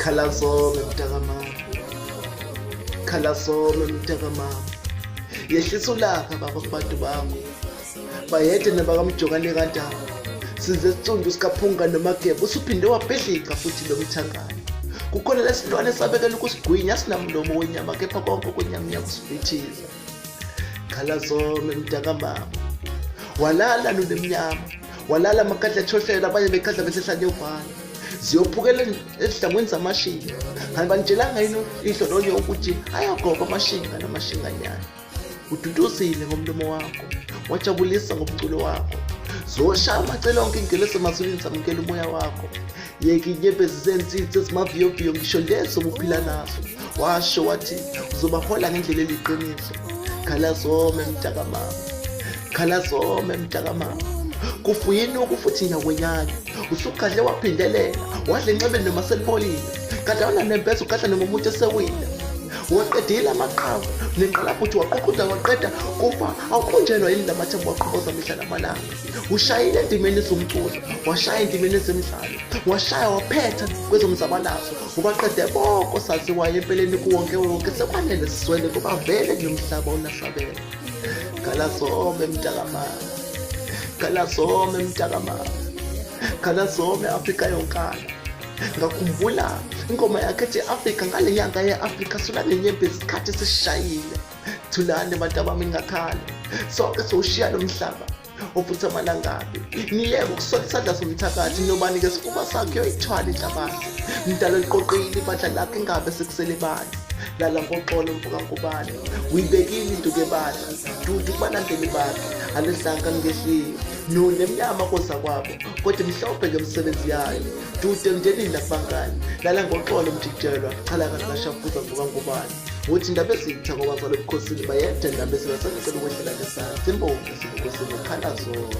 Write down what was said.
Khalazome mntakamama, khalazome mntakamama, yehlisa ulaka baba kubantu bakho, bayede nabakamjokane kantaba, size sicundu sikaphunga nomageba, usuphinde wabhedlika futhi lo mthangane. Kukhona lesilwane sabekela ukusigwinya, sinamlomo wenyama kepha konke kwenyama yakusifithiza. Khalazome mntakamama, walala nonemnyama, walala amakadla ethohlela, abanye bekadla besehlanye ubhala, ziyophukela ezidlamweni zamashinga. Angibanitshelanga yini idlolonye ukuthi ayagoba amashinga namashinganyana. Ududuzile ngomlomo wakho, wajabulisa ngomculo wakho, zoshaya amacele onke ingelesi emazulwini zamukela umoya wakho. Yeka inyembezi zensitha ezimaviyoviyo ngisho lezo ubuphila nazo, washo wathi uzobahola ngendlela eliqiniso. Khalazome mntakamama, khalazome mntakamama, kufuyini futhi nyakwenyanya, usugadle waphindelela, wadla enxebeni noma selipholile, kadla unanembeza ukadla noma umuntu esewile. Waqedile amaqhawe nenqala futhi waqoqoda waqeda kufa awuqonjelwa yini lamathambo waqhoboza mihla namalanga. Ushayile endimeni zomculo, washaya endimeni zemidlalo, washaya waphetha kwezomzabalazo, ubaqede bonke osaziwayo empeleni kuwonke wonke, sekwanele siswele kuba vele nomhlaba unasabela. Khalazome mntakamama, khalazome mntakamama, khalazome Afrika yonkana. Ngakhumbula ingoma yakhe ethi Afrika ngale nyanga ye-Afrika sola nenyembezi isikhathi sishayile. Thulani bantu abami ngakhala, sonke sowushiya lo mhlaba ofutha amalangabi. Niyeke ukusola isandla somthakathi, nobani-ke sifuba sakhe yoyithwala inhlabathi. Mdala liqoqile ibandla lakhe ingabe sekusele bani. Lala ngoxolo mvukankubani, uyibekile induku ebandla, dudu kubalandeli bakhe, alihlanga ningehliwe. Nonemnyama koza kwabo, kodwa mhlophe ngemsebenzi yayo. Dude emndenini nakubangani, lala ngoxolo mjijelwa, chala kanti nashafuza mvukankubani. Uthi indaba ezitha ngokwazala ebukhosini bayede indaba ezingasanicela ukwehlela ngesandla. Imbongi esebukhosini, khalazome.